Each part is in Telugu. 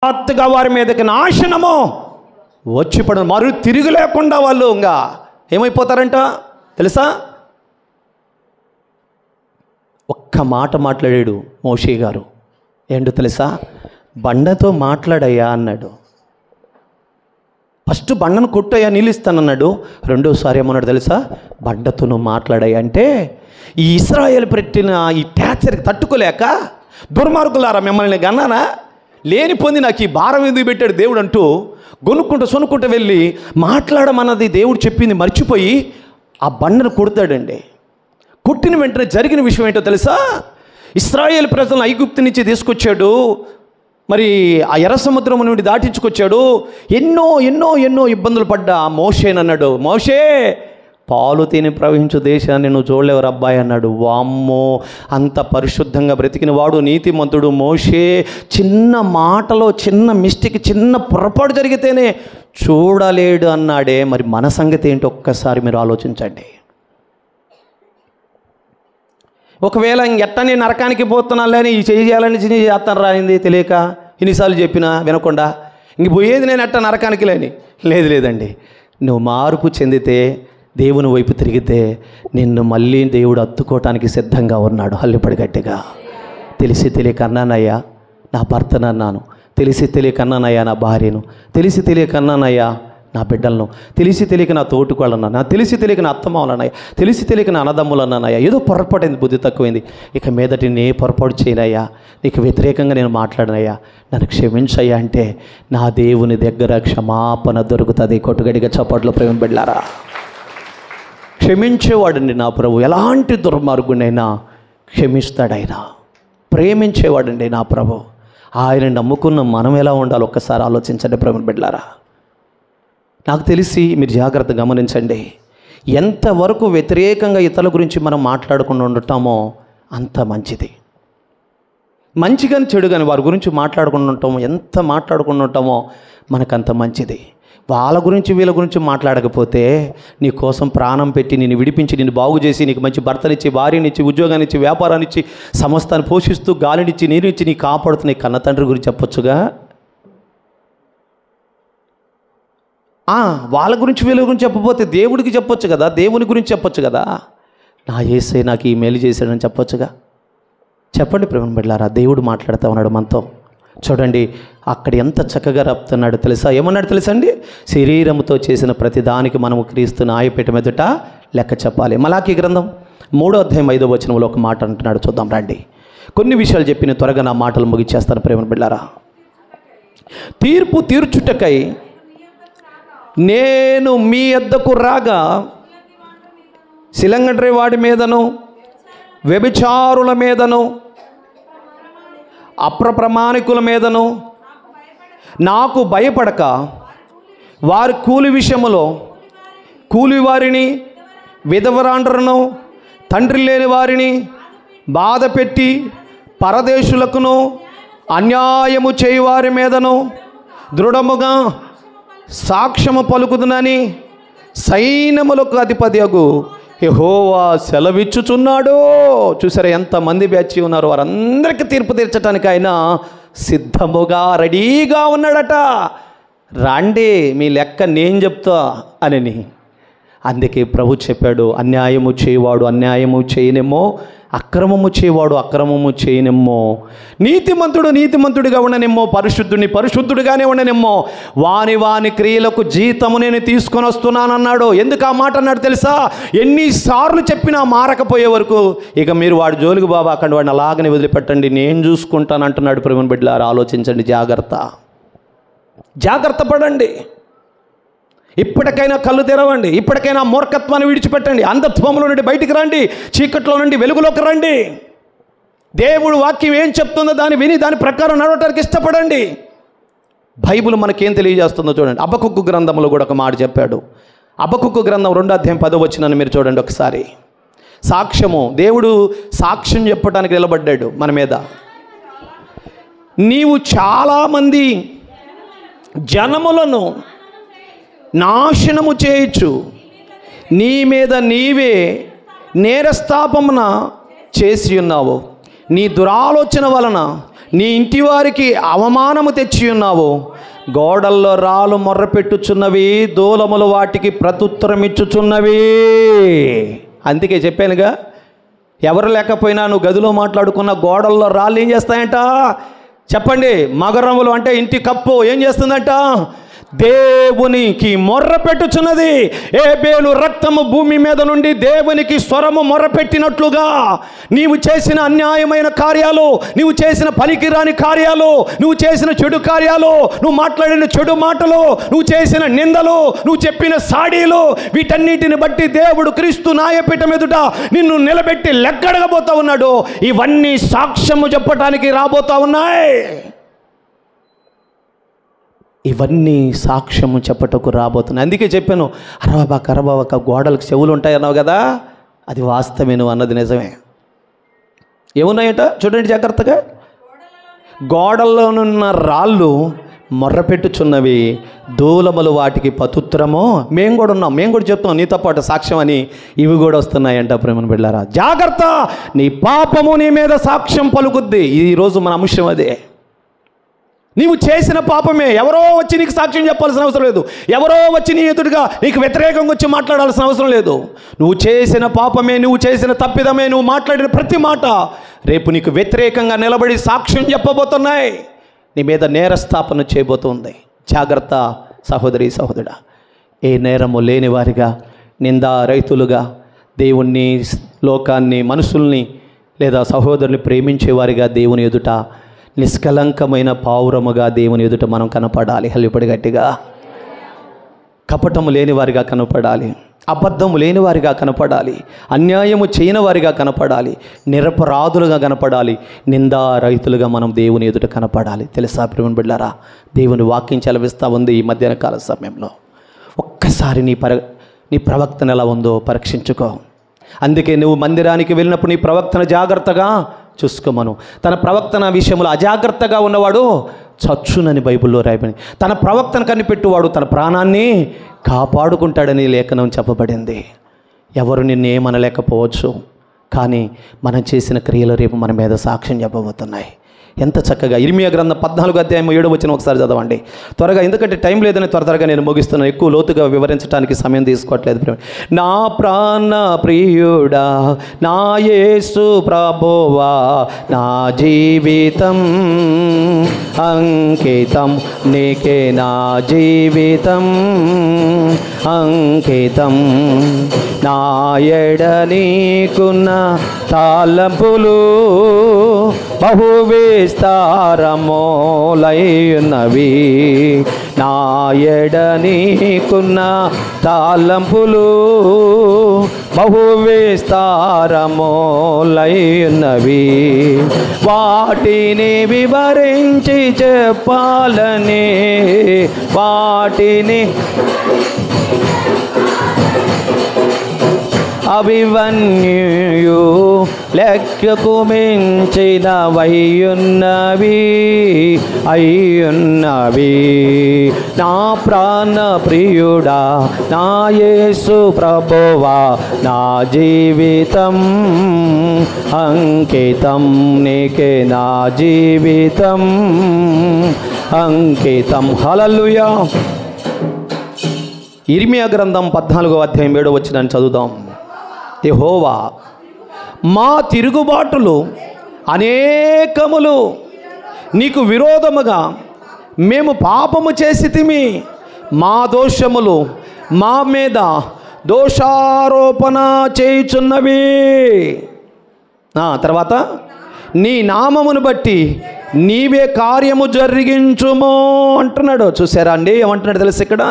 హఠాత్తుగా వారి మీదకి నాశనము వచ్చి పడు, మరు తిరిగి లేకుండా వాళ్ళు ఇంకా ఏమైపోతారంట తెలుసా? ఒక్క మాట మాట్లాడాడు మోషే గారు. ఏంటో తెలుసా? బండతో మాట్లాడయ్యా అన్నాడు. ఫస్ట్ బండను కొట్టయ్యా నీళ్ళు ఇస్తానన్నాడు. రెండోసారి ఏమన్నాడు తెలుసా? బండతో నువ్వు మాట్లాడయ్యా. అంటే ఈ ఇశ్రాయేలు పెట్టిన ఈ టార్చర్కి తట్టుకోలేక, దుర్మార్గులారా మిమ్మల్ని గన్నానా, లేని పొంది నాకు ఈ భారం ఎందుకు పెట్టాడు దేవుడు అంటూ గొనుక్కుంటూ సొనుక్కుంటూ వెళ్ళి మాట్లాడమన్నది దేవుడు చెప్పింది మర్చిపోయి ఆ బండను కొడతాడండి. కొట్టిన వెంటనే జరిగిన విషయం ఏంటో తెలుసా? ఇశ్రాయేలు ప్రజలను ఐగుప్తు నుంచి తీసుకొచ్చాడు, మరి ఆ ఎర్ర సముద్రం నుండి దాటించుకొచ్చాడు. ఎన్నో ఎన్నో ఎన్నో ఇబ్బందులు పడ్డా మోషేనన్నాడు, మోషే పాలు తేనె ప్రవహించు దేశాన్ని నువ్వు చూడలేవు అబ్బాయి అన్నాడు. వామ్మో, అంత పరిశుద్ధంగా బ్రతికిన వాడు నీతిమంతుడు మోషే చిన్న మాటలో చిన్న మిస్టేక్, చిన్న పొరపాటు జరిగితేనే చూడలేడు అన్నాడే. మరి మన సంగతి ఏంటో ఒక్కసారి మీరు ఆలోచించండి. ఒకవేళ ఇంకెట్ట నేను నరకానికి పోతున్నాలని ఈ చేయాలని చేస్తాను రాయింది తెలియక ఇన్నిసార్లు చెప్పినా వినకుండా ఇంక పోయేది నేను ఎట్ట నరకానికి లేదండి. నువ్వు మార్పు చెందితే, దేవుని వైపు తిరిగితే నిన్ను మళ్ళీ దేవుడు అత్తుకోవటానికి సిద్ధంగా ఉన్నాడు. హల్లిపడి గట్టిగా. తెలిసి తెలియక అన్నానయ్యా నా భర్తను అన్నాను, తెలిసి తెలియక అన్నానయ్యా నా భార్యను, తెలిసి తెలియక అన్నానయ్యా నా బిడ్డలను, తెలిసి తెలియక నా తోటికోళ్ళు అన్నాను, తెలిసి తెలియక నా అత్తమామలు అన్నాయా, తెలిసి తెలియక నా అన్నదమ్ములు అన్నానయ్యా. ఏదో పొరపాటైంది, బుద్ధి తక్కువైంది, ఇక మీదటి నే పొరపాటు చేయనయ్యా, నీకు వ్యతిరేకంగా నేను మాట్లాడనయ్యా, నన్ను క్షమించయ్యా అంటే నా దేవుని దగ్గర క్షమాపణ దొరుకుతుంది. కొట్టుగడిగా చప్పట్లో ప్రేమ బిడ్డలారా, క్షమించేవాడండి నా ప్రభు. ఎలాంటి దుర్మార్గునైనా క్షమిస్తాడైనా. ప్రేమించేవాడండి నా ప్రభు. ఆయన నమ్ముకున్న మనం ఎలా ఉండాలో ఒక్కసారి ఆలోచించండి ప్రేమ బిడ్డలారా. నాకు తెలిసి మీరు జాగ్రత్త గమనించండి, ఎంతవరకు వ్యతిరేకంగా ఇతరుల గురించి మనం మాట్లాడకుండా ఉండటమో అంత మంచిది. మంచిగాని చెడుగాని వారి గురించి మాట్లాడకుండా ఉంటామో, ఎంత మాట్లాడకుండా ఉంటామో మనకంత మంచిది. వాళ్ళ గురించి వీళ్ళ గురించి మాట్లాడకపోతే నీ కోసం ప్రాణం పెట్టి నిన్ను విడిపించి నిన్ను బాగు చేసి నీకు మంచి భర్తనిచ్చి, భార్యనిచ్చి, ఉద్యోగాన్నిచ్చి, వ్యాపారాన్నిచ్చి, సమస్తాన్ని పోషిస్తూ గాలినిచ్చి, నీరునిచ్చి నీ కాపాడుతున్న కన్న తండ్రి గురించి చెప్పొచ్చుగా. వాళ్ళ గురించి వీళ్ళ గురించి చెప్పకపోతే దేవుడికి చెప్పొచ్చు కదా, దేవుని గురించి చెప్పొచ్చు కదా. నా యేసయ్య నాకు ఈ మేలు చేశాడని చెప్పొచ్చుగా. చెప్పండి ప్రేమ బిడ్డలారా, దేవుడు మాట్లాడుతూ ఉన్నాడు మనతో. చూడండి అక్కడ ఎంత చక్కగా రాపుతున్నాడు తెలుసా? ఏమన్నాడు తెలుసా అండి? శరీరముతో చేసిన ప్రతి దానికి మనము క్రీస్తు న్యాయపీఠం ఎదుట లెక్క చెప్పాలి. మలాకీ గ్రంథం 3వ అధ్యాయం 5వ వచనంలో ఒక మాట అంటున్నాడు, చూద్దాం రండి. కొన్ని విషయాలు చెప్పిన త్వరగా నా మాటలు ముగిచ్చేస్తాను ప్రేమ బిడ్డలారా. తీర్పు తీర్చుటకై నేను మీ యొద్దకు రాగా శిలంగడ్రి వాడి మీదను, వ్యభిచారుల మీదను, అప్రప్రమాణికుల మీదను నాకు భయపడక వారి కూలి విషయములో కూలివారిని, విధవరాండ్రను, తండ్రి లేని వారిని బాధ పెట్టి పరదేశులకును అన్యాయము చేయువారి మీదను దృఢముగా సాక్ష్యము పలుకుదునని సైన్యములకు అధిపతియగు యెహోవా సెలవిచ్చుచున్నాడు. చూసారా ఎంతమంది బ్యాచి ఉన్నారు, వారందరికీ తీర్పు తీర్చడానికి ఆయన సిద్ధముగా రెడీగా ఉన్నాడట. రాండి మీ లెక్క నేను చెప్తా అని. అందుకే ప్రభు చెప్పాడు, అన్యాయము చేయవాడు అన్యాయము చేయనేమో, అక్రమము చేయవాడు అక్రమము చేయనేమో, నీతిమంతుడు నీతిమంతుడిగా ఉండనేమో, పరిశుద్ధుడిని పరిశుద్ధుడిగానే ఉండనేమో, వాని వాని క్రియలకు జీతము నేను తీసుకొని వస్తున్నానన్నాడు. ఎందుకు ఆ మాట అన్నాడు తెలుసా? ఎన్నిసార్లు చెప్పినా మారకపోయే వరకు ఇక మీరు వాడి జోలికి బాబా అక్కడ వాడిని అలాగనే వదిలిపెట్టండి, నేను చూసుకుంటాను అంటున్నాడు. ప్రేమ బిడ్డలారా ఆలోచించండి, జాగ్రత్త పడండి. ఇప్పటికైనా కళ్ళు తెరవండి, ఇప్పటికైనా మూర్ఖత్వాన్ని విడిచిపెట్టండి, అంధత్వంలో నుండి బయటికి రండి, చీకట్లో నుండి వెలుగులోకి రండి. దేవుడు వాక్యం ఏం చెప్తుందో దాన్ని విని దాని ప్రకారం నడవటానికి ఇష్టపడండి. బైబిల్ మనకేం తెలియజేస్తుందో చూడండి. హబక్కూకు గ్రంథంలో కూడా ఒక మాట చెప్పాడు. హబక్కూకు గ్రంథం 2వ అధ్యాయం 10వ వచనాన్ని మీరు చూడండి ఒకసారి. సాక్ష్యము, దేవుడు సాక్ష్యం చెప్పడానికి నిలబడ్డాడు మన మీద. నీవు చాలామంది జనములను నాశనము చేయొచ్చు, నీ మీద నీవే నేరస్థాపమున చేసి ఉన్నావు. నీ దురాలోచన వలన నీ ఇంటి వారికి అవమానము తెచ్చి ఉన్నావు. గోడల్లో రాళ్ళు మొర్రపెట్టుచున్నవి, దూలములు వాటికి ప్రత్యుత్తరం ఇచ్చుచున్నవి. అందుకే చెప్పానుగా, ఎవరు లేకపోయినా నువ్వు గదిలో మాట్లాడుకున్న గోడల్లో రాళ్ళు ఏం చేస్తాయంట చెప్పండి? మగరములు అంటే ఇంటి కప్పు ఏం చేస్తుందంట? దేవునికి మొర్ర పెట్టుచున్నది. ఏబేలు రక్తము భూమి మీద నుండి దేవునికి స్వరము మొర్రపెట్టినట్లుగా నీవు చేసిన అన్యాయమైన కార్యాలు, నువ్వు చేసిన పనికిరాని కార్యాలు, నువ్వు చేసిన చెడు కార్యాలు, నువ్వు మాట్లాడిన చెడు మాటలు, నువ్వు చేసిన నిందలు, నువ్వు చెప్పిన సాడీలు, వీటన్నిటిని బట్టి దేవుడు క్రీస్తు న్యాయపీఠం ఎదుట నిన్ను నిలబెట్టి లెక్కడగబోతా ఉన్నాడు. ఇవన్నీ సాక్ష్యము చెప్పటానికి రాబోతా ఉన్నాయి. ఇవన్నీ సాక్ష్యము చెప్పటకు రాబోతున్నాయి. అందుకే చెప్పాను, అరవబాక గోడలకు చెవులు ఉంటాయన్నావు కదా, అది వాస్తవమే, నువ్వు అన్నది నిజమే. ఏమున్నాయట చూడండి జాగ్రత్తగా. గోడల్లోనున్న రాళ్ళు మొర్రపెట్టుచున్నవి, దూలములు వాటికి ప్రత్యుత్తరము. మేము కూడా ఉన్నాం, మేము కూడా చెప్తాం నీతో పాటు సాక్ష్యం అని. ఇవి కూడా వస్తున్నాయంట ప్రేమను బిడ్డలారా. జాగ్రత్త, నీ పాపము నీ మీద సాక్ష్యం పలుకుద్ది. ఈరోజు మన అంశం అదే. నీవు చేసిన పాపమే. ఎవరో వచ్చి నీకు సాక్ష్యం చెప్పాల్సిన అవసరం లేదు. ఎవరో వచ్చి నీ ఎదురుగా నీకు వ్యతిరేకంగా వచ్చి మాట్లాడాల్సిన అవసరం లేదు. నువ్వు చేసిన పాపమే, నువ్వు చేసిన తప్పిదమే, నువ్వు మాట్లాడిన ప్రతి మాట రేపు నీకు వ్యతిరేకంగా నిలబడి సాక్ష్యం చెప్పబోతున్నాయి. నీ మీద నేరస్థాపన చేయబోతుంది. జాగ్రత్త సహోదరి సహోదరుడా. ఏ నేరము లేని వారిగా, నిందా రైతులుగా, దేవుణ్ణి, లోకాన్ని, మనుషుల్ని లేదా సహోదరుని ప్రేమించేవారిగా దేవుని ఎదుట నిష్కలంకమైన పావురముగా దేవుని ఎదుట మనం కనపడాలి. హల్లిపడి గట్టిగా. కపటము లేని వారిగా కనపడాలి, అబద్ధము లేని వారిగా కనపడాలి, అన్యాయము చేయని వారిగా కనపడాలి, నిరపరాధులుగా కనపడాలి, నిందా రైతులుగా మనం దేవుని ఎదుట కనపడాలి. తెలుసా ప్రేమ బిడ్డలారా, దేవుని వాక్యం చలవిస్తూ ఉంది ఈ మధ్యాహ్న కాల సమయంలో. ఒక్కసారి నీ ప్రవక్తన ఎలా ఉందో పరీక్షించుకో. అందుకే నువ్వు మందిరానికి వెళ్ళినప్పుడు నీ ప్రవక్తన జాగ్రత్తగా చూసుకోమను. తన ప్రవక్తన విషయంలో అజాగ్రత్తగా ఉన్నవాడు చచ్చునని బైబిల్లో రాయబడి, తన ప్రవక్తను కనిపెట్టువాడు తన ప్రాణాన్ని కాపాడుకుంటాడని లేఖనం చెప్పబడింది. ఎవరు నిన్ను ఏమనలేకపోవచ్చు, కానీ మనం చేసిన క్రియలు రేపు మన మీద సాక్ష్యం చెప్పబోతున్నాయి. ఎంత చక్కగా ఇర్మియా గ్రంథం 14:7 ఒకసారి చదవండి త్వరగా, ఎందుకంటే టైం లేదని త్వరగా నేను ముగిస్తున్నాను. ఎక్కువ లోతుగా వివరించడానికి సమయం తీసుకోవట్లేదు. నా ప్రాణ ప్రియుడా, నా యేసు ప్రభువా, నా జీవితం అంకితం నీకే, నా జీవితం అంకితం. నా ఎడ నీకున్న తలంపులు బహు విస్తారములైనవి, నా ఎడ నీకున్న తలంపులు బహు విస్తారములైనవి. వాటిని వివరించి చెప్పాలని, వాటిని అభివన్యు లెక్కకు మించినవయ్యున్నవి అయ్యున్నవి. నా ప్రాణ ప్రియుడా, నా యేసు ప్రభువా, నా జీవితం అంకితం నీకే, నా జీవితం అంకితం. హల్లెలూయా. ఇర్మియా గ్రంథం 14:7 చదువుదాం. యెహోవా, మా తిరుగుబాటులు అనేకములు నీకు విరోధముగా మేము పాపము చేసితిమి, మా దోషములు మా మీద దోషారోపణ చేయుచున్నవి. తర్వాత నీ నామమును బట్టి నీవే కార్యము జరిగించుము అంటున్నాడు. చూసారా అండి ఏమంటున్నాడు తెలుసు? ఇక్కడ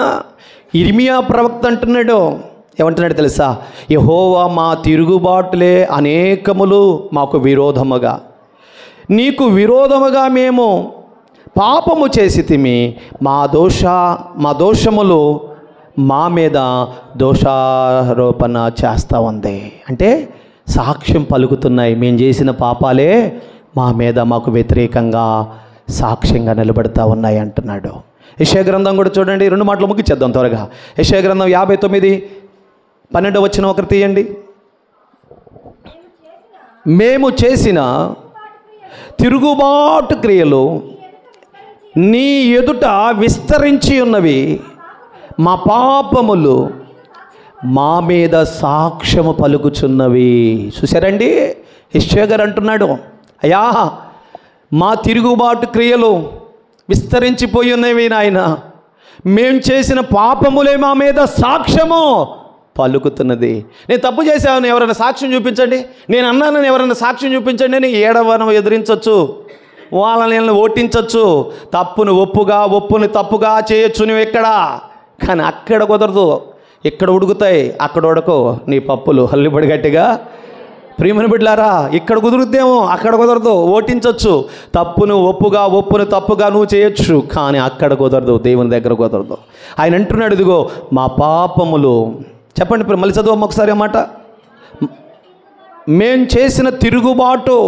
ఇర్మియా ప్రవక్త అంటున్నాడు. ఏమంటున్నాడు తెలుసా? యెహోవా, మా తిరుగుబాటులే అనేకములు మాకు విరోధముగా, నీకు విరోధముగా మేము పాపము చేసితిమి, మా దోషములు మా మీద దోషారోపణ చేస్తూ ఉంది. అంటే సాక్ష్యం పలుకుతున్నాయి, మేము చేసిన పాపాలే మా మీద మాకు వ్యతిరేకంగా సాక్ష్యంగా నిలబడతా ఉన్నాయి అంటున్నాడు. యెషయా గ్రంథం కూడా చూడండి, 2 మాటలు ముగిచ్చేద్దాం త్వరగా. యెషయా గ్రంథం 59:12 ఒకటి తీయండి. మేము చేసిన తిరుగుబాటు క్రియలు నీ ఎదుట విస్తరించి ఉన్నవి, మా పాపములు మా మీద సాక్ష్యము పలుకుచున్నవి. చూసారండి, యెషయా గారు అంటున్నాడు, అయ్యా మా తిరుగుబాటు క్రియలు విస్తరించిపోయి ఉన్నవి నాయన, మేం చేసిన పాపములే మా మీద సాక్ష్యము పలుకుతున్నది. నేను తప్పు చేశాను, ఎవరైనా సాక్ష్యం చూపించండి, నేను అన్నానని ఎవరైనా సాక్ష్యం చూపించండి అని ఏడవనం ఎదిరించవచ్చు, వాళ్ళని ఓటించవచ్చు, తప్పును ఒప్పుగా ఒప్పుని తప్పుగా చేయొచ్చు నువ్వు ఎక్కడ, కానీ అక్కడ కుదరదు. ఇక్కడ ఉడుకుతాయి, అక్కడ ఉడకో నీ పప్పులు. హల్లిబడి గట్టిగా ప్రియమైన బిడ్డలారా, ఇక్కడ కుదురుద్దేమో అక్కడ కుదరదు. ఓటించవచ్చు, తప్పును ఒప్పుగా ఒప్పును తప్పుగా నువ్వు చేయొచ్చు, కానీ అక్కడ కుదరదు, దేవుని దగ్గర కుదరదు. ఆయన అంటున్నాడు, ఇదిగో మా పాపములు. చెప్పండి, ఇప్పుడు మళ్ళీ చదువు ఒకసారి అన్నమాట. మేం చేసిన తిరుగుబాటు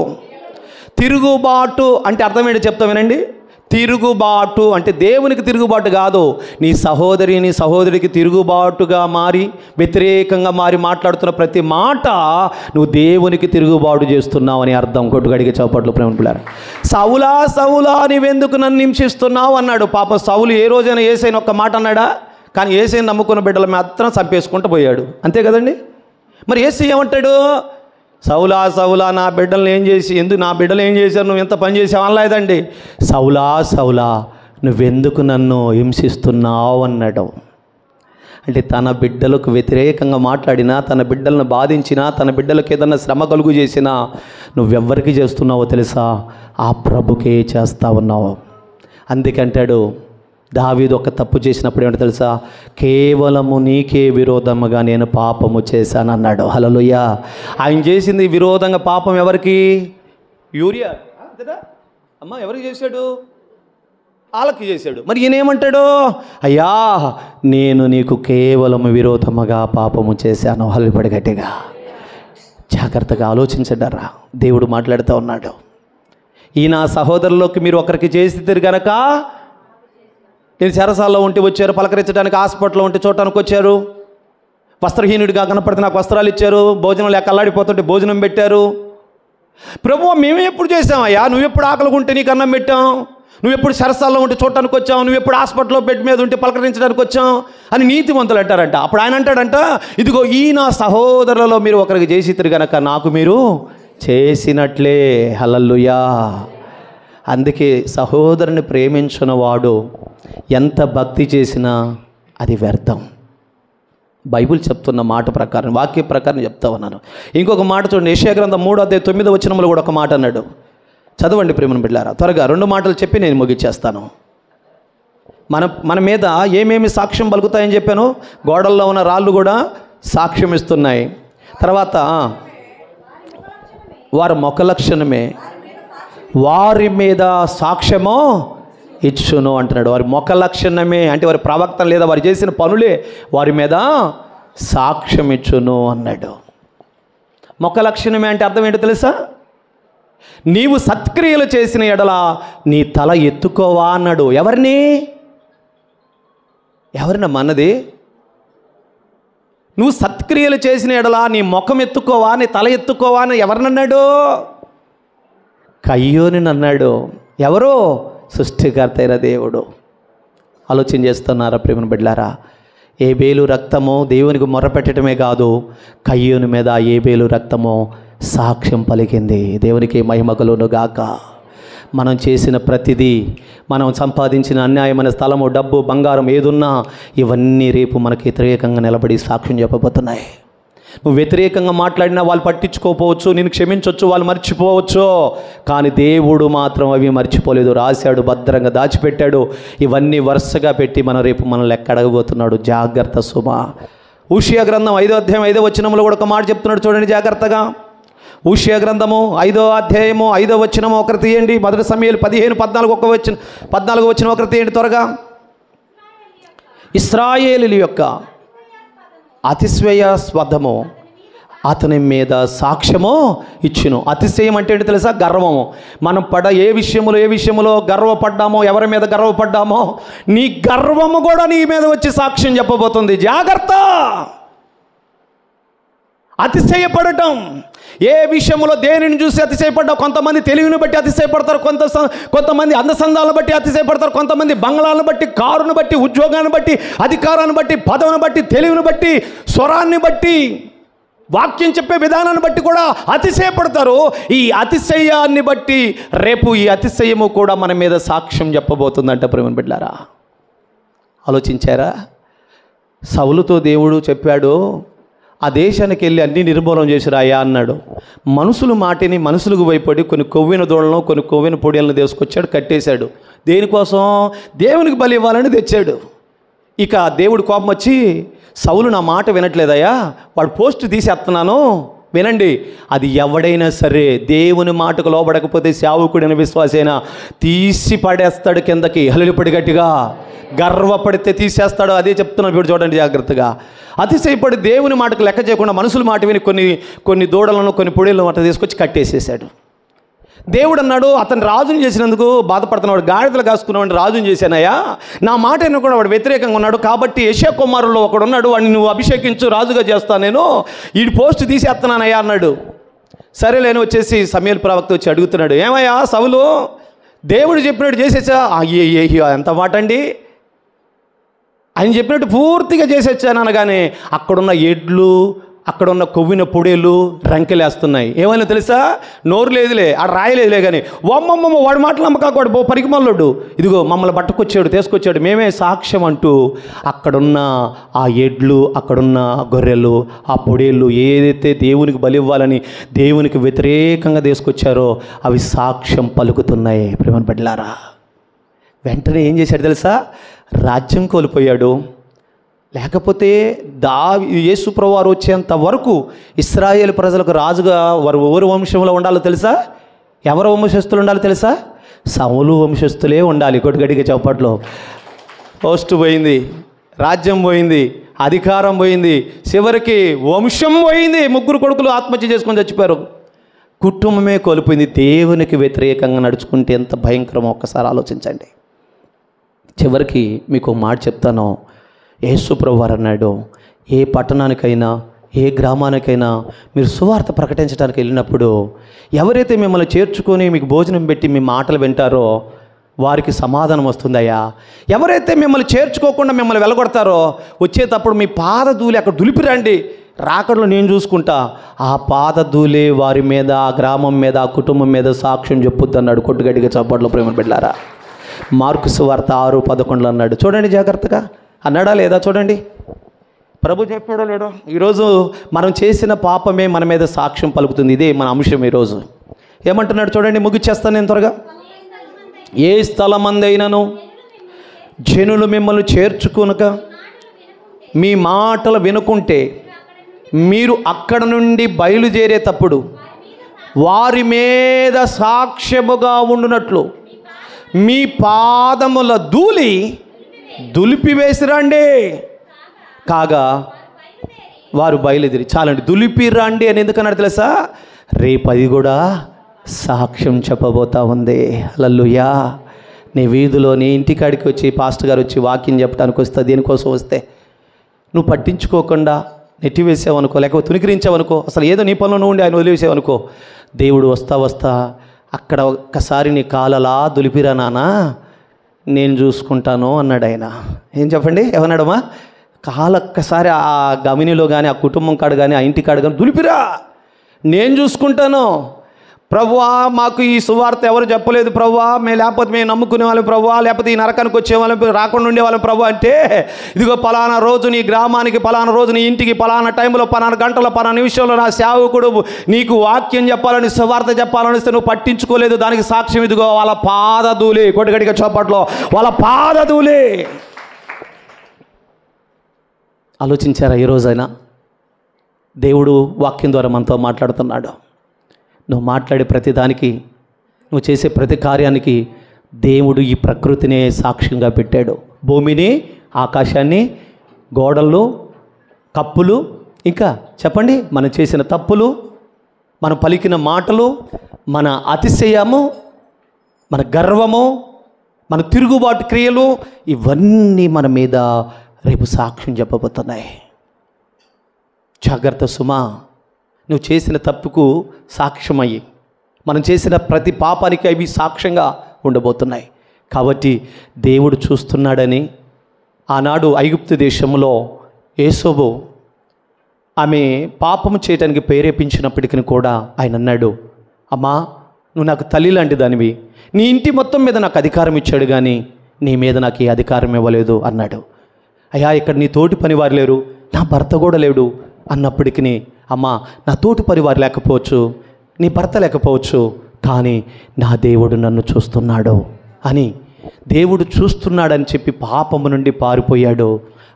అంటే అర్థం ఏంటి చెప్తాం వినండి. తిరుగుబాటు అంటే దేవునికి తిరుగుబాటు కాదు, నీ సహోదరికి తిరుగుబాటుగా మారి వ్యతిరేకంగా మారి మాట్లాడుతున్న ప్రతి మాట నువ్వు దేవునికి తిరుగుబాటు చేస్తున్నావు అని అర్థం. కొట్టుగడిగే చౌపట్లు ప్రేమ పిల్లారా. సౌలా సౌలా నీవెందుకు నన్ను హింసిస్తున్నావు అన్నాడు. పాప సౌలు ఏ రోజైనా యేసయ్యను ఒక్క మాట అన్నాడా? కానీ యేసయ్యను నమ్ముకున్న బిడ్డల మాత్రం చంపేసుకుంటూ పోయాడు, అంతే కదండి. మరి యేసయ్య ఏమంటాడు? సౌలా సౌలా నా బిడ్డలను ఏం చేసి నా బిడ్డలు ఏం చేశారు, నువ్వు ఎంత పని చేసావు అనలేదండి. సౌలా సౌలా నువ్వెందుకు నన్ను హింసిస్తున్నావు అన్నాడు. అంటే తన బిడ్డలకు వ్యతిరేకంగా మాట్లాడినా, తన బిడ్డలను బాధించినా, తన బిడ్డలకు ఏదన్నా శ్రమ కలుగు చేసినా నువ్వెవ్వరికి చేస్తున్నావో తెలుసా? ఆ ప్రభుకే చేస్తా ఉన్నావు. అందుకంటాడు దావీదు ఒక తప్పు చేసినప్పుడు ఏమిటో తెలుసా? కేవలము నీకే విరోధముగా నేను పాపము చేశాను అన్నాడు. హల్లెలూయా. ఆయన చేసింది విరోధంగా పాపం ఎవరికి? యూరియా అమ్మ ఎవరికి చేశాడు? వాళ్ళకి చేశాడు. మరి ఈయనేమంటాడు? అయ్యా నేను నీకు కేవలము విరోధముగా పాపము చేశాను. హల్లెలూయా. గట్టిగా జాగ్రత్తగా ఆలోచించడారా, దేవుడు మాట్లాడుతూ ఉన్నాడు. ఈ నా సహోదరులోకి మీరు ఒకరికి చేసి గనక, నేను చెరసాల్లో ఉంటే వచ్చారు, పలకరించడానికి హాస్పిటల్లో ఉంటే చూడటానికి వచ్చారు, వస్త్రహీనుడిగా కనపడితే నాకు వస్త్రాలు ఇచ్చారు, భోజనం లేక అల్లాడిపోతుంటే భోజనం పెట్టారు. ప్రభువా మేము ఎప్పుడు చేసామయ్యా? నువ్వెప్పుడు ఆకలిగా ఉంటే నీకు అన్నం పెట్టాం, నువ్వెప్పుడు చెరసాల్లో ఉంటే చూడటానికి వచ్చావు, నువ్వెప్పుడు హాస్పిటల్లో బెడ్ మీద ఉంటే పలకరించడానికి వచ్చాం అని నీతిమంతులు అంటారంట. అప్పుడు ఆయన అంటాడంట, ఇదిగో ఈ నా సహోదరులలో మీరు ఒకరికి చేసి గనక నాకు మీరు చేసినట్లే. హల్లెలూయా. అందుకే సహోదరుని ప్రేమించిన వాడు ఎంత భక్తి చేసినా అది వ్యర్థం. బైబిల్ చెప్తున్న మాట ప్రకారం, వాక్య ప్రకారం చెప్తా ఉన్నాను. ఇంకొక మాట చూడండి, యెషయా గ్రంథం 3:9 కూడా ఒక మాట అన్నాడు. చదవండి ప్రేమను బిడ్డలారా, త్వరగా 2 మాటలు చెప్పి నేను ముగించేస్తాను. మన మీద ఏమేమి సాక్ష్యం పలుకుతాయని చెప్పాను? గోడల్లో ఉన్న రాళ్ళు కూడా సాక్ష్యం ఇస్తున్నాయి. తర్వాత వారి ముఖ లక్షణమే వారి మీద సాక్ష్యమో ఇచ్చును అంటున్నాడు. వారి ముఖ లక్షణమే అంటే వారి ప్రవక్త లేదా వారు చేసిన పనులే వారి మీద సాక్ష్యం ఇచ్చును అన్నాడు. ముఖ లక్షణమే అంటే అర్థం ఏంటో తెలుసా? నీవు సత్క్రియలు చేసిన ఎడల నీ తల ఎత్తుకోవా అన్నాడు. ఎవరినమ్మన్నది? నువ్వు సత్క్రియలు చేసిన ఎడల నీ ముఖం ఎత్తుకోవా, నీ తల ఎత్తుకోవా అని ఎవరినన్నాడు? కయ్యోని అన్నాడు. ఎవరో? సృష్టికర్త అయిన దేవుడు. ఆలోచన చేస్తున్నారా ప్రేమను బిడ్డలారా? ఏబేలు రక్తము దేవునికి మొర్రపెట్టడమే కాదు, కయ్యోని మీద ఏబేలు రక్తము సాక్ష్యం పలికింది. దేవునికి మహిమ కలుగును గాక. మనం చేసిన ప్రతిదీ, మనం సంపాదించిన అన్యాయమైన స్థలము, డబ్బు, బంగారం ఏదున్నా ఇవన్నీ రేపు మనకి వ్యతిరేకంగా నిలబడి సాక్ష్యం చెప్పబోతున్నాయి. నువ్వు వ్యతిరేకంగా మాట్లాడినా వాళ్ళు పట్టించుకోకపోవచ్చు, నేను క్షమించవచ్చు, వాళ్ళు మర్చిపోవచ్చు, కానీ దేవుడు మాత్రం అవి మర్చిపోలేదు. రాశాడు, భద్రంగా దాచిపెట్టాడు. ఇవన్నీ వరుసగా పెట్టి రేపు మనల్ని ఎక్కడగబోతున్నాడు. జాగ్రత్త సుమా. ఊషియా గ్రంథం 5:5 కూడా ఒక మాట చెప్తున్నాడు, చూడండి జాగ్రత్తగా. ఊషియా గ్రంథము 5:5 ఒకరు తీయండి. మొదటి సమయాలు 15:14 ఒకరు తీయండి త్వరగా. ఇశ్రాయేలీయుల యొక్క అతిశయాస్పదము అతని మీద సాక్ష్యము ఇచ్చును. అతిశయం అంటే ఏంటి తెలుసా? గర్వము. మనం ఏ విషయంలో గర్వపడ్డామో, ఎవరి మీద గర్వపడ్డామో, నీ గర్వము కూడా నీ మీద వచ్చి సాక్ష్యం చెప్పబోతుంది. జాగ్రత్త. అతిశయపడటం. ఏ విషయంలో దేనిని చూసి అతిశయపడ్డా? కొంతమంది తెలివిని బట్టి అతిశయపడతారు, కొంతమంది అందసందాలను బట్టి అతిశయపడతారు, కొంతమంది బంగ్లాలను బట్టి, కారును బట్టి, ఉద్యోగాన్ని బట్టి, అధికారాన్ని బట్టి, పదవిని బట్టి, తెలివిని బట్టి, స్వరాన్ని బట్టి, వాక్యం చెప్పే విధానాన్ని బట్టి కూడా అతిశయపడతారు. ఈ అతిశయాన్ని బట్టి రేపు ఈ అతిశయము కూడా మన మీద సాక్ష్యం చెప్పబోతుందంట. ప్రేమ బిడ్డలారా, ఆలోచించారా? సౌలుతో దేవుడు చెప్పాడు, ఆ దేశానికి వెళ్ళి అన్ని నిర్మూలన చేసి రాయా అన్నాడు. మనుషులు మాటిని మనుషులకు భయపడి కొన్ని కొవ్విన దూడలను, కొన్ని కొవ్విన పొడిలను తీసుకొచ్చాడు, కట్టేశాడు. దేనికోసం? దేవునికి బలి ఇవ్వాలని తెచ్చాడు. ఇక దేవుడు కోపం వచ్చి, సౌలు నా మాట వినట్లేదయ్యా, వాడు పోస్ట్ తీసేస్తున్నాను, వినండి, అది ఎవడైనా సరే దేవుని మాటకు లోబడకపోతే సేవకుడైన విశ్వాసైనా తీసి పడేస్తాడు కిందకి. హల్లెలూయా గట్టిగా. గర్వపడితే తీసేస్తాడు. అదే చెప్తున్నాను, ఇప్పుడు చూడండి జాగ్రత్తగా. అతిశయపడి దేవుని మాటకు లెక్క చేయకుండా మనుషుల మాట విని కొన్ని దూడలను, కొన్ని పొడిలను మాట తీసుకొచ్చి కట్టేసేసాడు. దేవుడు అన్నాడు, అతను రాజుని చేసినందుకు బాధపడుతున్నాడు, గాడిదలు కాసుకున్నవాడిని రాజుని చేశానయ్యా, నా మాట కూడా వాడు వ్యతిరేకంగా ఉన్నాడు, కాబట్టి యెషయా కుమారుల్లో ఒకడు ఉన్నాడు, వాడిని నువ్వు అభిషేకించు, రాజుగా చేస్తాను, నేను ఈ పోస్ట్ తీసేస్తున్నానయ్యా అన్నాడు. సరేలేని వచ్చేసి సమూయేలు ప్రవక్త వచ్చి అడుగుతున్నాడు, ఏమయ్యా సౌలు, దేవుడు చెప్పినట్టు చేసేసా? అయ్యో ఎంత మాట అండి, ఆయన చెప్పినట్టు పూర్తిగా చేసేచ్చాను అనగానే అక్కడున్న ఎడ్లు, అక్కడున్న కొవ్విన పొడేలు రంకెలేస్తున్నాయి. ఏమైనా తెలుసా? నోరు లేదులే, ఆడ రాయలేదులే, కానీ వమ్మమ్మ వాడు మాటలు నమ్మకాడు, పరికిమల్లుడు, ఇదిగో మమ్మల్ని పట్టుకొచ్చాడు, తీసుకొచ్చాడు, మేమే సాక్ష్యం అంటూ అక్కడున్న ఆ ఎడ్లు, అక్కడున్న గొర్రెలు, ఆ పొడేళ్ళు ఏదైతే దేవునికి బలి ఇవ్వాలని దేవునికి వ్యతిరేకంగా తీసుకొచ్చారో అవి సాక్ష్యం పలుకుతున్నాయి. ప్రేమ బిడ్డలారా, వెంటనే ఏం చేశాడు తెలుసా? రాజ్యం కోల్పోయాడు. లేకపోతే యేసు ప్రభువారు వచ్చేంత వరకు ఇశ్రాయేలు ప్రజలకు రాజుగా వారు ఎవరు వంశంలో ఉండాలో తెలుసా? ఎవరు వంశస్థులు ఉండాలో తెలుసా? సౌలు వంశస్థులే ఉండాలి. కొట్టుగడిగా చౌపట్లో పోస్ట్ పోయింది, రాజ్యం పోయింది, అధికారం పోయింది, చివరికి వంశం పోయింది. 3 కొడుకులు ఆత్మహత్య చేసుకొని చచ్చిపోయారు. కుటుంబమే కోల్పోయింది. దేవునికి వ్యతిరేకంగా నడుచుకుంటే ఎంత భయంకరమో ఒక్కసారి ఆలోచించండి. చివరికి మీకు మాట చెప్తాను, యేసు ప్రభువారు అన్నాడు, ఏ పట్టణానికైనా ఏ గ్రామానికైనా మీరు సువార్త ప్రకటించడానికి వెళ్ళినప్పుడు ఎవరైతే మిమ్మల్ని చేర్చుకొని మీకు భోజనం పెట్టి మీ మాటలు వింటారో వారికి సమాధానం వస్తుందయ్యా. ఎవరైతే మిమ్మల్ని చేర్చుకోకుండా మిమ్మల్ని వెలగొడతారో వచ్చేటప్పుడు మీ పాదధూళి అక్కడ దులిపిరండి, రాకడలో నేను చూసుకుంటా. ఆ పాదధూళి వారి మీద, ఆ గ్రామం మీద, ఆ కుటుంబం మీద సాక్ష్యం చెప్పుద్ది అన్నాడు. కొట్టుగడిగా చప్పట్లో ప్రేమ బిడ్డలారా. మార్కు సువార్త 6:11 అన్నాడు. చూడండి జాగ్రత్తగా, అన్నాడా లేదా? చూడండి, ప్రభు చెప్పాడో లేడో. ఈరోజు మనం చేసిన పాపమే మన మీద సాక్ష్యం పలుకుతుంది. ఇదే మన అంశం ఈరోజు. ఏమంటున్నాడు చూడండి, ముగిచ్చేస్తాను నేను త్వరగా. ఏ స్థలమందైనను జనులు మిమ్మల్ని చేర్చుకొనక మీ మాటలు వినుకుంటే మీరు అక్కడ నుండి బయలుదేరేటప్పుడు వారి మీద సాక్ష్యముగా ఉండునట్లు మీ పాదముల ధూళి దులిపివేసిరండి. కాగా వారు బయలుదేరి, చాలండి, దులిపిరండి అని ఎందుకన్నాడు తెలుసా? రేపు అది కూడా సాక్ష్యం చెప్పబోతా ఉంది. హల్లెలూయా. నీ వీధిలో, నీ ఇంటికాడికి వచ్చి పాస్టర్ గారు వచ్చి వాక్యం చెప్పడానికి వస్తే, దేనికోసం వస్తే నువ్వు పట్టించుకోకుండా నెట్టివేసావనుకో, లేకపోతే తునికరించావనుకో, అసలు ఏదో నీ పనిలో ఉండి ఆయన వదిలేసావనుకో, దేవుడు వస్తా అక్కడ ఒక్కసారి నీ కాలలా దులిపిరా నానా, నేను చూసుకుంటాను అన్నాడు ఆయన. ఏం చెప్పండి, ఏమన్నాడమ్మా? కాలొక్కసారి ఆ గమినిలో కానీ, ఆ కుటుంబం కాడు కానీ, ఆ ఇంటి కాడు కానీ దులిపిరా, నేను చూసుకుంటాను. ప్రభువా, మాకు ఈ సువార్త ఎవరు చెప్పలేదు ప్రభువా, లేకపోతే మేము నమ్ముకునే వాళ్ళం ప్రభువా, లేకపోతే ఈ నరకానికి వచ్చేవాళ్ళం, రాకుండా ఉండేవాళ్ళం ప్రభు అంటే, ఇదిగో పలానా రోజు నీ గ్రామానికి, పలానా రోజు నీ ఇంటికి, పలానా టైంలో, పలానా గంటలో, పలానా నిమిషంలో నా సేవకుడు నీకు వాక్యం చెప్పాలని, సువార్త చెప్పాలనిస్తే నువ్వు పట్టించుకోలేదు. దానికి సాక్ష్యం ఇదిగో వాళ్ళ పాదధూళి. కొట్టుగడిగా చోపట్లో వాళ్ళ పాదధూళి. ఆలోచించారా? ఈరోజైనా దేవుడు వాక్యం ద్వారా మనతో మాట్లాడుతున్నాడు. నువ్వు మాట్లాడే ప్రతి దానికి, నువ్వు చేసే ప్రతి కార్యానికి దేవుడు ఈ ప్రకృతినే సాక్ష్యంగా పెట్టాడు. భూమిని, ఆకాశాన్ని, గోడలు, కప్పులు, ఇంకా చెప్పండి, మనం చేసిన తప్పులు, మనం పలికిన మాటలు, మన అతిశయము, మన గర్వము, మన తిరుగుబాటు క్రియలు, ఇవన్నీ మన మీద రేపు సాక్ష్యం చెప్పబోతున్నాయి. జాగ్రత్త సుమా. నువ్వు చేసిన తప్పుకు సాక్ష్యమయ్యి, మనం చేసిన ప్రతి పాపానికి అవి సాక్ష్యంగా ఉండబోతున్నాయి. కాబట్టి దేవుడు చూస్తున్నాడని ఆనాడు ఐగుప్తు దేశంలో యేసోబు ఆమె పాపము చేయడానికి ప్రేరేపించినప్పటికీ కూడా ఆయన అన్నాడు, అమ్మా నువ్వు నాకు తల్లి లాంటి దానివి, నీ ఇంటి మొత్తం మీద నాకు అధికారం ఇచ్చాడు కానీ నీ మీద నాకు ఈ అధికారం ఇవ్వలేదు అన్నాడు. అయ్యా ఇక్కడ నీ తోటి పనివారు లేరు, నా భర్త కూడా లేడు అన్నప్పటికీ, అమ్మా నా తోటి పనివారు లేకపోవచ్చు, నీ భర్త లేకపోవచ్చు, కానీ నా దేవుడు నన్ను చూస్తున్నాడు అని, దేవుడు చూస్తున్నాడని చెప్పి పాపము నుండి పారిపోయాడు.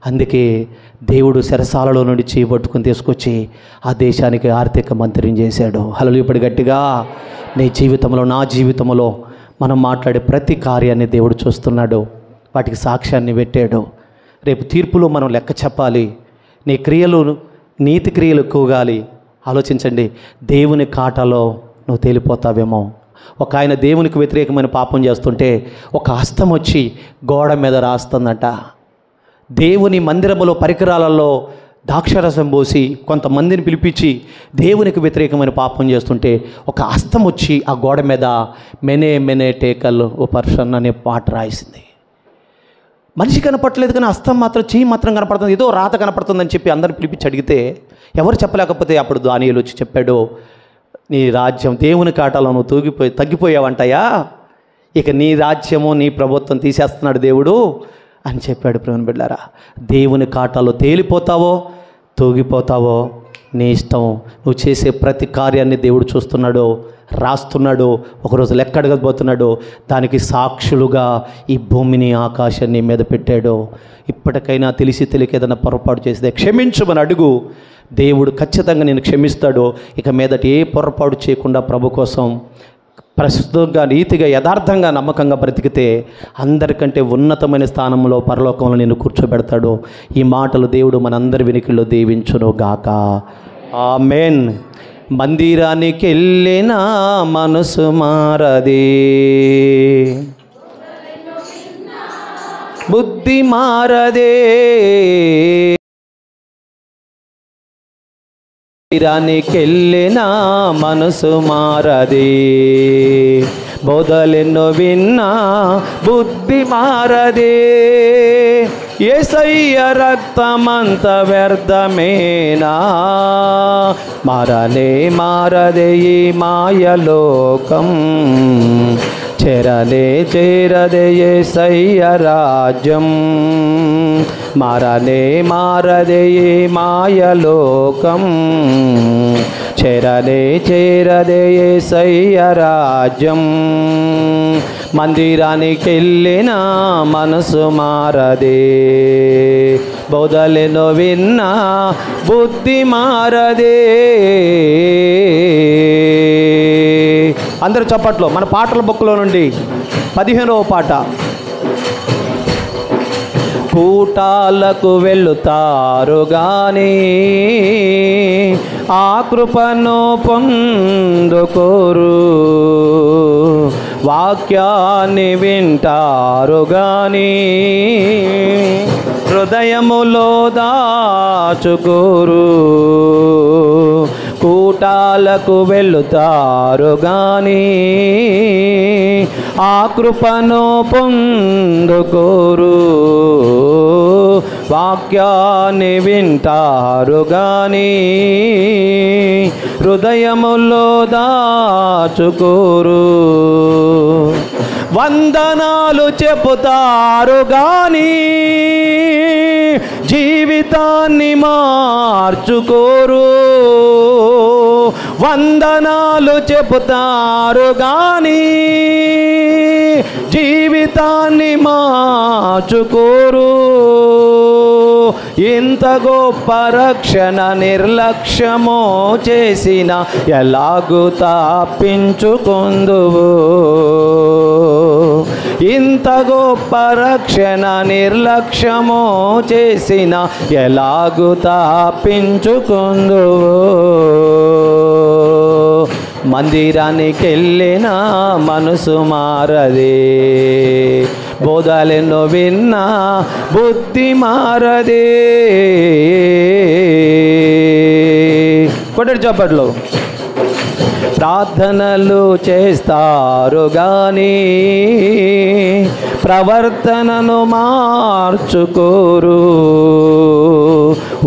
అందుకే దేవుడు చెరసాలలో నుండి చేయబట్టుకుని తీసుకొచ్చి ఆ దేశానికి ఆర్థిక మంత్రిని చేశాడు. హల్లెలూయా. ఇప్పుడు గట్టిగా నీ జీవితంలో, నా జీవితంలో మనం మాట్లాడే ప్రతి కార్యాన్ని దేవుడు చూస్తున్నాడు, వాటికి సాక్ష్యాన్ని పెట్టాడు. రేపు తీర్పులో మనం లెక్క చెప్పాలి. నీ క్రియలు నీతి క్రియలు ఎక్కువగాలి. ఆలోచించండి, దేవుని కాటలో నువ్వు తేలిపోతావేమో. ఒక ఆయన దేవునికి వ్యతిరేకమైన పాపం చేస్తుంటే ఒక హస్తం వచ్చి గోడ మీద రాస్తుందట. దేవుని మందిరములో పరికరాలలో ద్రాక్షరసం పోసి కొంతమందిని పిలిపించి దేవునికి వ్యతిరేకమైన పాపం చేస్తుంటే ఒక హస్తం వచ్చి ఆ గోడ మీద మెనే మెనే టేకల్ ఓ పర్సన్ అనే పాట రాసింది. మనిషి కనపడలేదు కానీ హస్తం మాత్రం, చెయ్యి మాత్రం కనపడుతుంది, ఏదో రాత కనపడుతుందని చెప్పి అందరిని పిలిపించి అడిగితే ఎవరు చెప్పలేకపోతే అప్పుడు దానియేలు వచ్చి చెప్పాడు, నీ రాజ్యం దేవుని కాటాలో నువ్వు తగ్గిపోయావంటయా, ఇక నీ రాజ్యము నీ ప్రభుత్వం తీసేస్తున్నాడు దేవుడు అని చెప్పాడు. ప్రేమ బిడ్డారా, దేవుని కాటాలో తేలిపోతావో తూగిపోతావో నీ ఇష్టం. నువ్వు చేసే ప్రతి కార్యాన్ని దేవుడు చూస్తున్నాడు, రాస్తున్నాడు, ఒకరోజు లెక్కడగపోతున్నాడు. దానికి సాక్షులుగా ఈ భూమిని ఆకాశాన్ని మీద పెట్టాడు. ఇప్పటికైనా తెలిసి తెలియక ఏదైనా పొరపాటు చేస్తే క్షమించమని అడుగు, దేవుడు ఖచ్చితంగా నేను క్షమిస్తాడు. ఇక మీదట ఏ పొరపాటు చేయకుండా ప్రభు కోసం ప్రస్తుతంగా నీతిగా యథార్థంగా నమ్మకంగా బ్రతికితే అందరికంటే ఉన్నతమైన స్థానంలో పరలోకంలో నేను కూర్చోబెడతాడు. ఈ మాటలు దేవుడు మనందరి వెనుకల్లో దీవించును గాక. ఆమేన్. మందిరానికి వెళ్ళిన మనసు మారదే, బుద్ధి మారదే, మందిరానికెళ్ళిన మనసు మారదే, బోధలెన్నో విన్నా బుద్ధి మారదే, యేసయ్య రక్తమంత వ్యర్థమేనా, మారనే మారదే ఈ మాయలోకం, చేరనే చేరదే యేసయ్య రాజ్యం, మారనే మారదే ఈ మాయలోకం, చేరనే చేరదే యేసయ్య రాజ్యం, మందిరానికి వెళ్ళిన మనసు మారదే, బోధలెన్నో విన్నా బుద్ధి మారదే. అందరూ చప్పట్లో మన పాటల బుక్లో నుండి 15వ పాట. కూటాలకు వెళుతారు గాని ఆ కృపను పొందుకోరు, వాక్యాన్ని వింటారు గాని హృదయములో దాచుకోరు, కూటాలకు వెళుతారు గాని ఆ కృపను పొందుకోరు, వాక్యాన్ని వింటారు గాని హృదయములో దాచుకోరు, వందనాలు చెబుతారు గాని జీవితాన్ని మార్చుకోరు, వందనాలు చెబుతారు గాని జీవితాన్ని మార్చుకోరు, ఇంత గొప్ప రక్షణ నిర్లక్ష్యమో చేసిన ఎలాగూ తప్పించుకొందువు, ఇంత గొప్ప రక్షణ నిర్లక్ష్యమో చేసిన ఎలాగూ తప్పించుకొందువు, మందిరానికి వెళ్ళిన మనసు మారదే, బోధలెన్నో విన్నా బుద్ధి మారదే. కొట్టడి చప్పట్లు. ప్రార్థనలు చేస్తారు గాని ప్రవర్తనను మార్చుకోరు,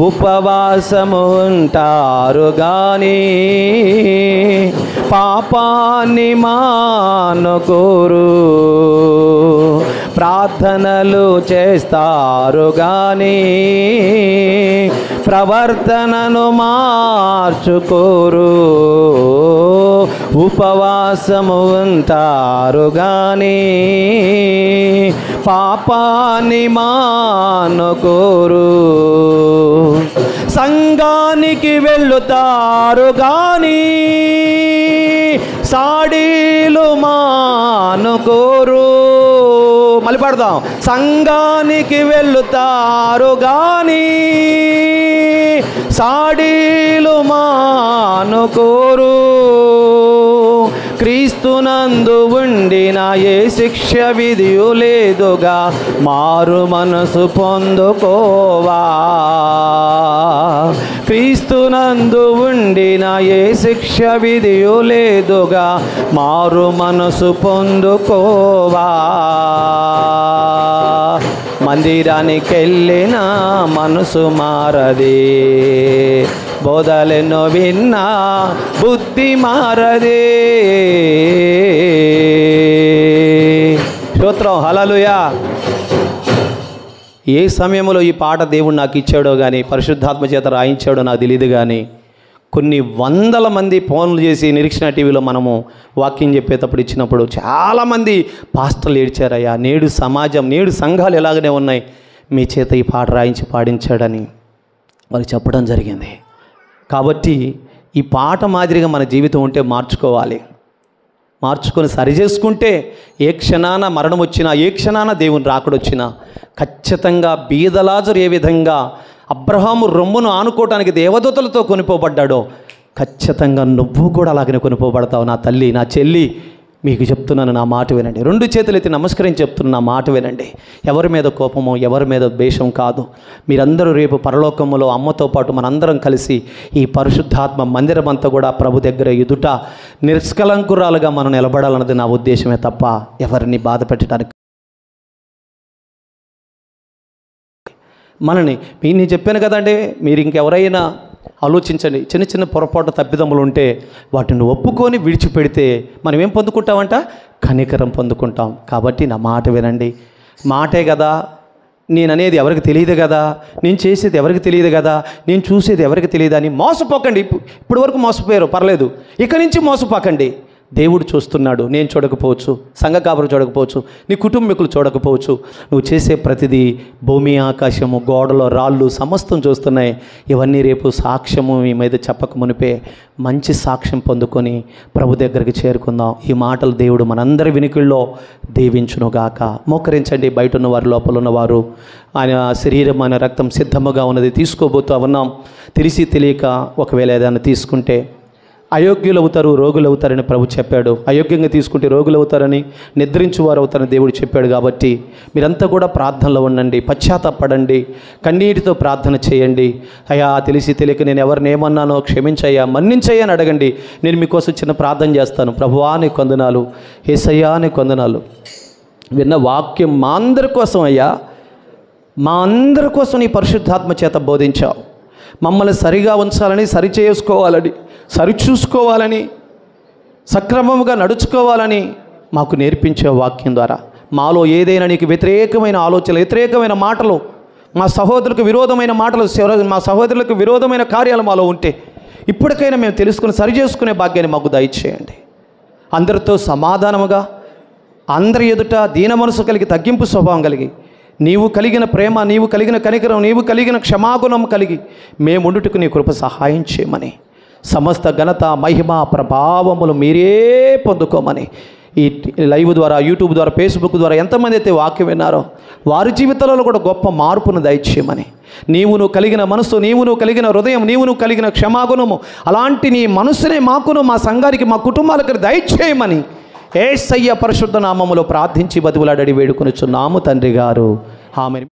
ఉపవాసము ఉంటారు గాని పాపాన్ని మానుకోరు. ప్రార్థనలు చేస్తారు గాని ప్రవర్తనను మార్చుకోరు, ఉపవాసము ఉంటారు గాని పాపాన్ని మానుకోరు. సంఘానికి వెళ్ళుతారు గాని సాడీలు మానుకోరు. మళ్ళీ పాడదాం. సంఘానికి వెళ్ళుతారు గాని సాడీలు మానుకోరు. క్రీస్తునందు ఉండిన ఏ శిక్ష విధియు లేదుగా, మారు మనసు పొందుకోవా. క్రీస్తునందు ఉండిన ఏ శిక్ష విధియు లేదుగా, మారు మనసు పొందుకోవా. మందిరానికి వెళ్ళిన మనసు మారదే, బోధలెన్నో విన్నా బుద్ధి మారదే. స్తోత్రం, హల్లెలూయా. ఏ సమయంలో ఈ పాట దేవుడు నాకు ఇచ్చాడో కానీ, పరిశుద్ధాత్మ చేత రాయించాడో నాకు తెలియదు కానీ, కొన్ని వందల మంది ఫోన్లు చేసి నిరీక్షణ టీవీలో మనము వాక్యం చెప్పేటప్పుడు ఇచ్చినప్పుడు చాలామంది పాస్టర్లు ఏడ్చారయ్యా, నేడు సమాజం, నేడు సంఘాలు ఎలాగనే ఉన్నాయి, మీ చేత ఈ పాట రాయించి పాడించాడని వారికి చెప్పడం జరిగింది. కాబట్టి ఈ పాట మాదిరిగా మన జీవితం ఉంటే మార్చుకోవాలి. మార్చుకొని సరిచేసుకుంటే ఏ క్షణాన మరణం వచ్చినా, ఏ క్షణాన దేవుని రాకడొచ్చినా ఖచ్చితంగా బీదలాజరు ఏ విధంగా అబ్రహాము రొమ్మును ఆనుకోవటానికి దేవదూతలతో కొనిపోబడ్డాడో ఖచ్చితంగా నువ్వు కూడా అలాగనే కొనిపోబడతావు. నా తల్లి, నా చెల్లి, మీకు చెప్తున్నాను, నా మాట వినండి. రెండు చేతులు ఎత్తి నమస్కరించి చెప్తున్నా, నా మాట వినండి. ఎవరి మీద కోపమో, ఎవరి మీద ద్వేషం కాదు. మీరందరూ రేపు పరలోకములో అమ్మతో పాటు మనందరం కలిసి ఈ పరిశుద్ధాత్మ మందిరం అంతా కూడా ప్రభు దగ్గర ఎదుట నిష్కలంకురాలుగా మనం నిలబడాలన్నది నా ఉద్దేశమే తప్ప ఎవరిని బాధ పెట్టడానికి. మనని నేను చెప్పాను కదండి, మీరు ఇంకెవరైనా ఆలోచించండి. చిన్న చిన్న పొరపాటు తప్పిదములు ఉంటే వాటిని ఒప్పుకొని విడిచిపెడితే మనం ఏం పొందుకుంటామంట? కనికరం పొందుకుంటాం. కాబట్టి నా మాట వినండి. మాటే కదా, నేను అనేది ఎవరికి తెలియదు కదా, నేను చేసేది ఎవరికి తెలియదు కదా, నేను చూసేది ఎవరికి తెలియదు అని మోసపోకండి. ఇప్పుడు వరకు మోసపోయారు, పర్లేదు, ఇక నుంచి మోసపోకండి. దేవుడు చూస్తున్నాడు. నేను చూడకపోవచ్చు, సంఘ కాపురు చూడకపోవచ్చు, నీ కుటుంబీకులు చూడకపోవచ్చు, నువ్వు చేసే ప్రతిదీ భూమి ఆకాశము గోడలో రాళ్ళు సమస్తం చూస్తున్నాయి. ఇవన్నీ రేపు సాక్ష్యము మీ మీద చెప్పక మునిపే మంచి సాక్ష్యం పొందుకొని ప్రభు దగ్గరికి చేరుకుందాం. ఈ మాటలు దేవుడు మనందరి వినికిల్లో దీవించునుగాక. మోకరించండి. బయట ఉన్నవారు, లోపల ఉన్నవారు, ఆయన శరీరం, ఆయన రక్తం సిద్ధముగా ఉన్నది తీసుకోబోతూ ఉన్నాం. తెలిసి తెలియక ఒకవేళ ఏదైనా తీసుకుంటే అయోగ్యులు అవుతారు, రోగులు అవుతారని ప్రభు చెప్పాడు. అయోగ్యంగా తీసుకుంటే రోగులు అవుతారని, నిద్రించువారు అవుతారని దేవుడు చెప్పాడు. కాబట్టి మీరంతా కూడా ప్రార్థనలో ఉండండి, పశ్చాత్తాపడండి, కన్నీటితో ప్రార్థన చేయండి. అయ్యా, తెలిసి తెలియక నేను ఎవరిని ఏమన్నానో క్షమించయ్యా, మన్నించయ్యా అని అడగండి. నేను మీకోసం చిన్న ప్రార్థన చేస్తాను. ప్రభువా నీకు వందనాలు, యేసయ్యా నీకు వందనాలు. విన్న వాక్యం మా అందరి కోసం అయ్యా, మా అందరి కోసం నీ పరిశుద్ధాత్మ చేత బోధించావు. మమ్మల్ని సరిగా ఉంచాలని, సరి చేసుకోవాలని, సరిచూసుకోవాలని, సక్రమముగా నడుచుకోవాలని మాకు నేర్పించే వాక్యం ద్వారా మాలో ఏదైనా నీకు వ్యతిరేకమైన ఆలోచనలు, వ్యతిరేకమైన మాటలు, మా సహోదరులకు విరోధమైన మాటలు, మా సహోదరులకు విరోధమైన కార్యాలు మాలో ఉంటే ఇప్పటికైనా మేము తెలుసుకుని సరి చేసుకునే భాగ్యాన్ని మాకు దయచేయండి. అందరితో సమాధానముగా, అందరి ఎదుట దీన మనసు కలిగి, తగ్గింపు స్వభావం కలిగి, నీవు కలిగిన ప్రేమ, నీవు కలిగిన కనికరం, నీవు కలిగిన క్షమాగుణం కలిగి మేముండుటకు నీ కృప సహాయం చేయమని, సమస్త ఘనత, మహిమ, ప్రభావములు మీరే పొందుకోమని ఈ లైవ్ ద్వారా, యూట్యూబ్ ద్వారా, ఫేస్బుక్ ద్వారా ఎంతమంది అయితే వాక్యం విన్నారో వారి జీవితాలలో కూడా గొప్ప మార్పును దయచేయమని, నువ్వు కలిగిన మనసు, నువ్వు కలిగిన హృదయం, నువ్వు కలిగిన క్షమాగుణము, అలాంటి నీ మనసునే మాకును, మా సంఘానికి, మా కుటుంబాలకు దయచేయమని యేసయ్య పరిశుద్ధ నామములో ప్రార్థించి బతిమలాడి వేడుకొనుచున్నాము తండ్రి గారు. ఆమేన్.